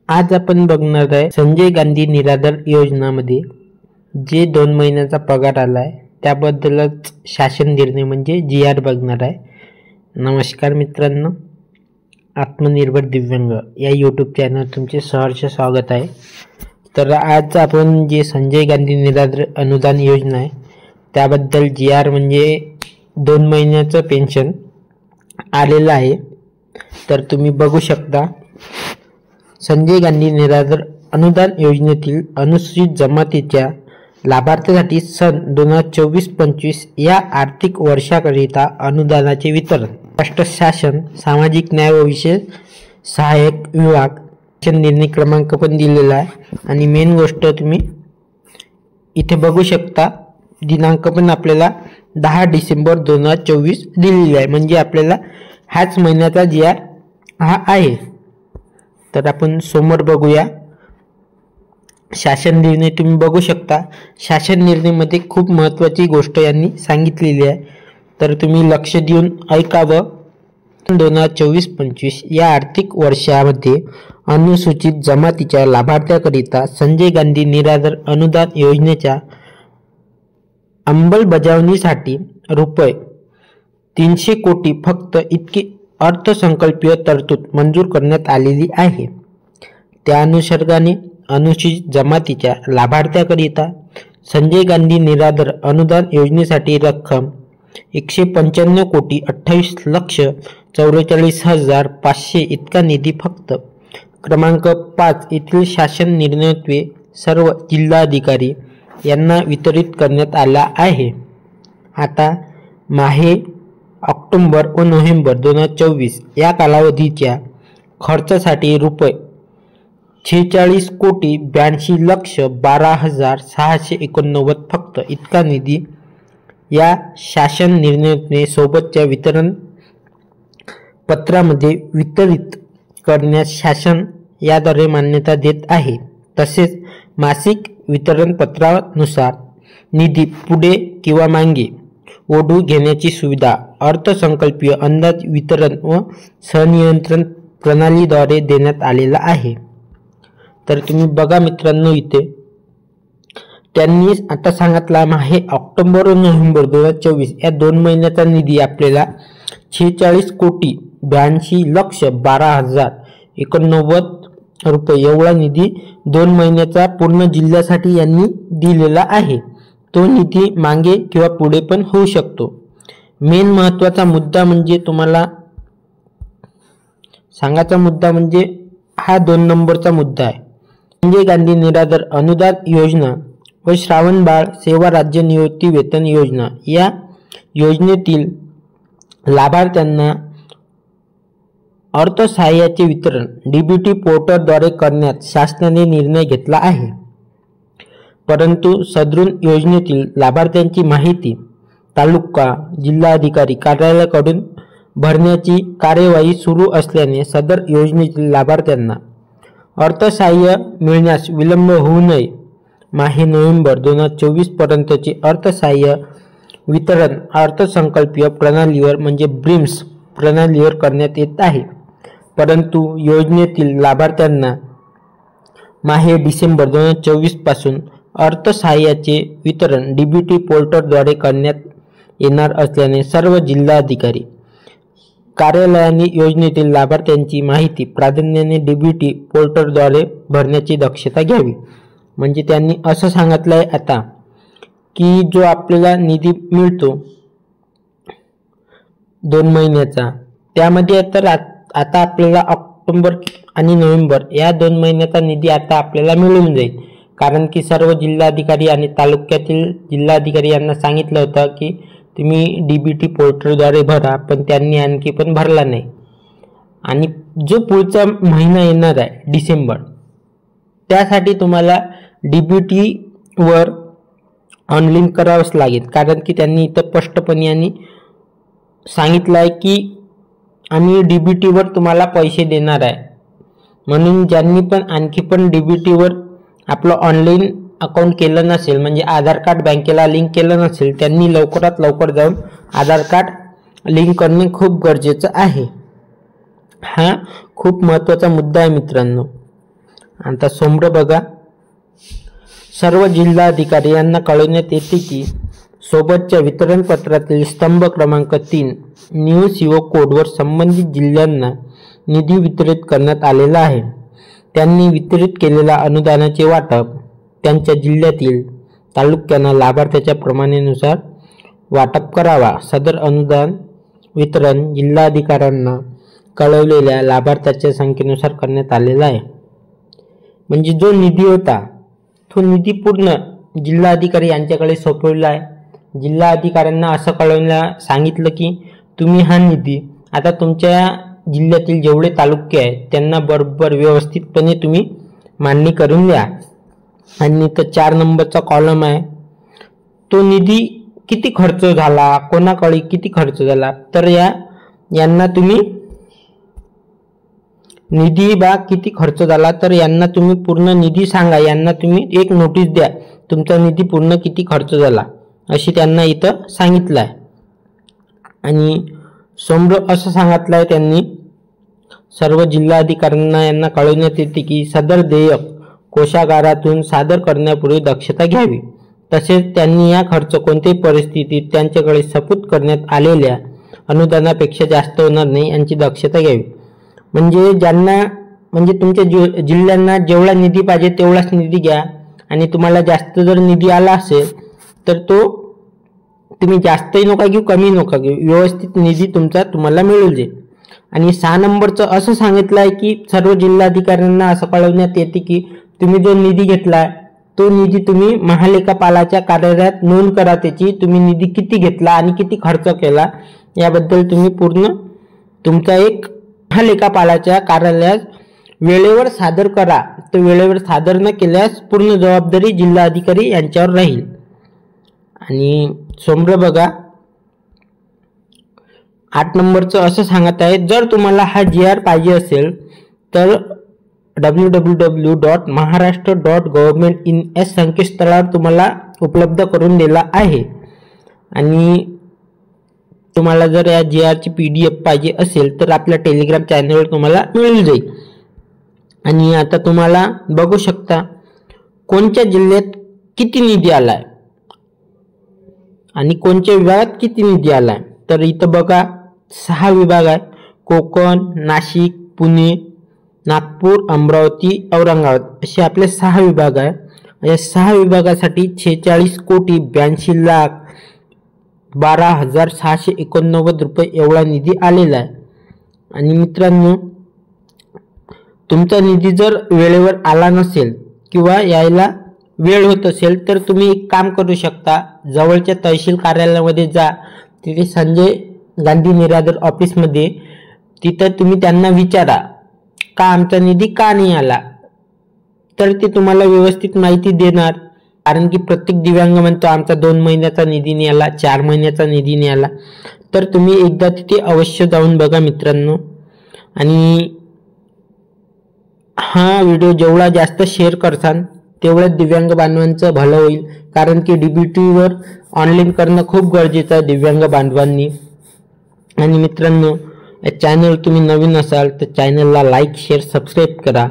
आज आपण बघणार आहे संजय गांधी निराधार योजनामध्ये जे 2 महिन्याचा पगार आलाय त्याबद्दलच शासन निर्णय म्हणजे GR बघणार आहे। नमस्कार मित्रांनो, आत्मनिर्भर दिव्यांग या YouTube चॅनल तुमचे सहर्ष स्वागत आहे। तर आज आपण जे संजय गांधी निराधार अनुदान योजना आहे त्याबद्दल GR म्हणजे 2 महिन्याचं पेन्शन आलेलं आहे। तर तुम्ही बघू शकता संजय गांधी निराधार अनुदान योजनेतील अनुसूचित जमातीच्या लाभार्थ्यांसाठी सन 2024-25 या आर्थिक वर्षाकरिता अनुदानाचे वितरण राष्ट्र शासन सामाजिक न्याय व विशेष सहाय्यक विभाग निर्णय क्रमांक पण दिलेला आहे। आणि मेन गोष्ट तुम्ही इथे बघू शकता, दिनांक पण आपल्याला 10 डिसेंबर 2024 दिलेली आहे, म्हणजे आपल्याला हाच महिन्याचा GR हा आहे। तर आपण समोर बघूया शासन निर्णय। तुम्ही बघू शकता शासन निर्णय मध्ये खूप महत्त्वाची गोष्ट यांनी सांगितलेली आहे, तर तुम्ही लक्ष देऊन ऐकावं। 2024-25 या आर्थिक वर्षामध्ये अनुसूचित जमातीच्या लाभार्थ्यांकरिता संजय गांधी निराधार अनुदान योजनेच्या अंमलबजावणीसाठी रुपये 300 कोटी फक्त इतकी अर्थसंकल्पीय तरतूद मंजूर करण्यात आलेली आहे। त्या अनुषंगाने अनुसूचित जमातीच्या लाभार्थ्यांकरिता संजय गांधी निराधार अनुदान योजनेसाठी रक्कम 195 कोटी 28 लक्ष 44,500 इतका निधी फक्त क्रमांक 5 येथील शासन निर्णयान्वये सर्व जिल्हाधिकारी यांना वितरित करण्यात आला आहे। आता माहे ऑक्टोबर व नोव्हेंबर 2024 या कालावधीच्या खर्चासाठी रुपये 46 कोटी 82 लक्ष 12,689 फक्त इतका निधी या शासन निर्णयाने सोबतच्या वितरण पत्रामध्ये वितरित करण्यास शासन याद्वारे मान्यता देत आहे। तसेच मासिक वितरण पत्रानुसार निधी पुढे किंवा मागे ओढू घेण्याची सुविधा अर्थसंकल्पीय अंदाज वितरण व संनियंत्रण प्रणालीद्वारे देण्यात आलेला आहे। तर तुम्ही बघा मित्रांनो, इथे त्यांनी आता सांगितला आहे ऑक्टोबर व नोव्हेंबर 2024 या 2 महिन्याचा निधी आपल्याला 46 कोटी 82 लक्ष 12,089 रुपये एवढा निधी 2 महिन्याचा पूर्ण जिल्ह्यासाठी यांनी दिलेला आहे। तो निधी मागे किंवा पुढे पण होऊ शकतो। मेन महत्त्वाचा मुद्दा म्हणजे तुम्हाला सांगायचा मुद्दा म्हणजे हा 2 नंबरचा मुद्दा आहे। संजय गांधी निराधार अनुदान योजना व श्रावण बाळ सेवा राज्य निवृत्ती वेतन योजना या योजनेतील लाभार्थ्यांना अर्थसहाय्याचे वितरण DBT पोर्टलद्वारे करण्यास शासनाने निर्णय घेतला आहे। परंतु सदरून योजनेतील लाभार्थ्यांची माहिती तालुका जिल्हाधिकारी कार्यालयाकडून भरण्याची कार्यवाही सुरू असल्याने सदर योजनेतील लाभार्थ्यांना अर्थसहाय्य मिळण्यास विलंब होऊ नये। माहे नोव्हेंबर 2024 पर्यंतचे अर्थसहाय्य वितरण अर्थसंकल्पीय प्रणालीवर म्हणजे ब्रिम्स प्रणालीवर करण्यात येत आहे। परंतु योजनेतील लाभार्थ्यांना माहे डिसेंबर 2024 पासून अर्थसहाय्याचे वितरण DBT पोर्टलद्वारे करण्यात येणार असल्याने सर्व जिल्हाधिकारी कार्यालयाने योजनेतील लाभार्थ्यांची माहिती प्राधान्याने DBT पोर्टलद्वारे भरण्याची दक्षता घ्यावी। म्हणजे त्यांनी असं सांगितलंय आता की जो आपल्याला निधी मिळतो 2 महिन्याचा, त्यामध्ये तर आता आपल्याला ऑक्टोबर आणि नोव्हेंबर या 2 महिन्याचा निधी आता आपल्याला मिळून जाईल। कारण की सर्व जिल्हाधिकारी आणि तालुक्यातील जिल्हाधिकारी यांना सांगितलं होतं की तुम्ही DBT पोर्टलद्वारे भरा, पण त्यांनी आणखी पण भरला नाही। आणि जो पुढचा महिना येणार आहे डिसेंबर, त्यासाठी तुम्हाला DBT वर ऑनलाईन करावंच लागेल। कारण की त्यांनी इथं स्पष्टपणे आणि सांगितलं आहे की आम्ही DBT वर तुम्हाला पैसे देणार आहे। म्हणून ज्यांनी पण आणखी पण DBT वर आपलं ऑनलाईन अकाउंट केलं नसेल, म्हणजे आधार कार्ड बँकेला लिंक केलं नसेल, त्यांनी लवकरात लवकर जाऊन आधार कार्ड लिंक करणे खूप गरजेचं आहे। हा खूप महत्त्वाचा मुद्दा आहे मित्रांनो। आता सोमरं बघा, सर्व जिल्हाधिकारी यांना कळवण्यात येते की सोबतच्या वितरण पत्रातील स्तंभ क्रमांक 3 न्यू सीओ कोडवर संबंधित जिल्ह्यांना निधी वितरित करण्यात आलेला आहे। त्यांनी वितरित केलेल्या अनुदानाचे वाटप त्यांच्या जिल्ह्यातील तालुक्यांना लाभार्थ्याच्या प्रमाणानुसार वाटप करावा। सदर अनुदान वितरण जिल्हाधिकाऱ्यांना कळवलेल्या लाभार्थ्याच्या संख्येनुसार करण्यात आलेला आहे। म्हणजे जो निधी होता तो निधी पूर्ण जिल्हाधिकारी यांच्याकडे सोपवला आहे। जिल्हाधिकाऱ्यांना असं कळवण्यास सांगितलं की तुम्ही हा निधी आता तुमच्या जिल्ह्यातील जेवढे तालुके आहेत त्यांना बरोबर व्यवस्थितपणे तुम्ही मांडणी करून द्या। आणि तर 4 नंबरचा कॉलम आहे, तो निधी किती खर्च झाला, कोणाकडे किती खर्च झाला, तर यांना तुम्ही निधी किती खर्च झाला तर यांना तुम्ही पूर्ण निधी सांगा। यांना तुम्ही एक नोटीस द्या तुमचा निधी पूर्ण किती खर्च झाला अशी त्यांना इथं सांगितलं आहे। आणि सोमरं असं सांगितलं आहे त्यांनी सर्व जिल्हाधिकाऱ्यांना यांना कळवण्यात येते की सदर देयक कोषागारातून सादर करण्यापूर्वी दक्षता घ्यावी। तसेच त्यांनी या खर्च कोणत्याही परिस्थितीत त्यांच्याकडे सपूत करण्यात आलेल्या अनुदानापेक्षा जास्त होणार नाही यांची दक्षता घ्यावी। म्हणजे तुमच्या जिल्ह्यांना जेवढा निधी पाहिजे तेवढाच निधी घ्या आणि तुम्हाला जास्त जर निधी आला असेल तर तो तुम्ही जास्तही नका घेऊ कमी नका घेऊ, व्यवस्थित निधी तुम्हाला मिळून जाईल। आणि 6 नंबरचं असं सांगितलं आहे की सर्व जिल्हाधिकाऱ्यांना असं कळवण्यात येते की तुम्ही जो निधी घेतलाय तो निधी तुम्ही महालेखापालाच्या कार्यालयात नोंद करा, त्याची तुम्ही निधी किती घेतला आणि किती खर्च केला याबद्दल तुम्ही पूर्ण तुमचा एक महालेखापालाच्या कार्यालयात वेळेवर सादर करा। तो वेळेवर सादर न केल्यास पूर्ण जबाबदारी जिल्हाधिकारी यांच्यावर राहील। आणि सोमरं बघा, 8 नंबरचं असं सांगत आहे, जर तुम्हाला हा GR पाहिजे असेल तर www.maharashtra.government.in या संकेतस्थळावर तुम्हाला उपलब्ध करून दिला आहे। आणि तुम्हाला जर या GR ची PDF पाहिजे असेल तर आपल्या टेलिग्राम चॅनलवर तुम्हाला मिळून जाईल। आणि आता तुम्हाला बघू शकता कोणत्या जिल्ह्यात किती निधी आलाय आणि कोणत्या विभागात किती निधी आलाय। तर इथं बघा 6 विभाग आहेत, कोकण, नाशिक, पुणे, नागपूर, अमरावती, औरंगाबाद असे आपले 6 विभाग आहेत। या 6 विभागासाठी 46,42,12,689 रुपये एवढा निधी आलेला आहे। आणि मित्रांनो, तुमचा निधी जर वेळेवर आला नसेल किंवा यायला वेळ होत असेल तर तुम्ही एक काम करू शकता, जवळच्या तहसील कार्यालयामध्ये जा, तिथे संजय गांधी निराधार ऑफिसमध्ये तिथं तुम्ही त्यांना विचारा का आमचा निधी का नाही आला, तर ते तुम्हाला व्यवस्थित माहिती देणार। कारण की प्रत्येक दिव्यांग म्हणतो आमचा 2 महिन्याचा निधी नाही आला, 4 महिन्याचा निधी नाही आला। तर तुम्ही एकदा तिथे अवश्य जाऊन बघा मित्रांनो। आणि हा व्हिडिओ जेवढा जास्त शेअर करसान तेवढं दिव्यांग बांधवांचं भलं होईल, कारण की DBTवर ऑनलाईन करणं खूप गरजेचं आहे दिव्यांग बांधवांनी। आणि मित्रांनो, या चॅनल तुम्ही नवीन असाल तर चॅनलला लाईक, शेअर, सबस्क्राईब करा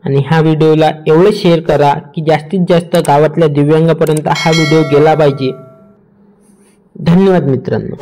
आणि ह्या व्हिडिओला एवढे शेअर करा की जास्तीत जास्त गावातल्या दिव्यांगापर्यंत हा व्हिडिओ गेला पाहिजे। धन्यवाद मित्रांनो।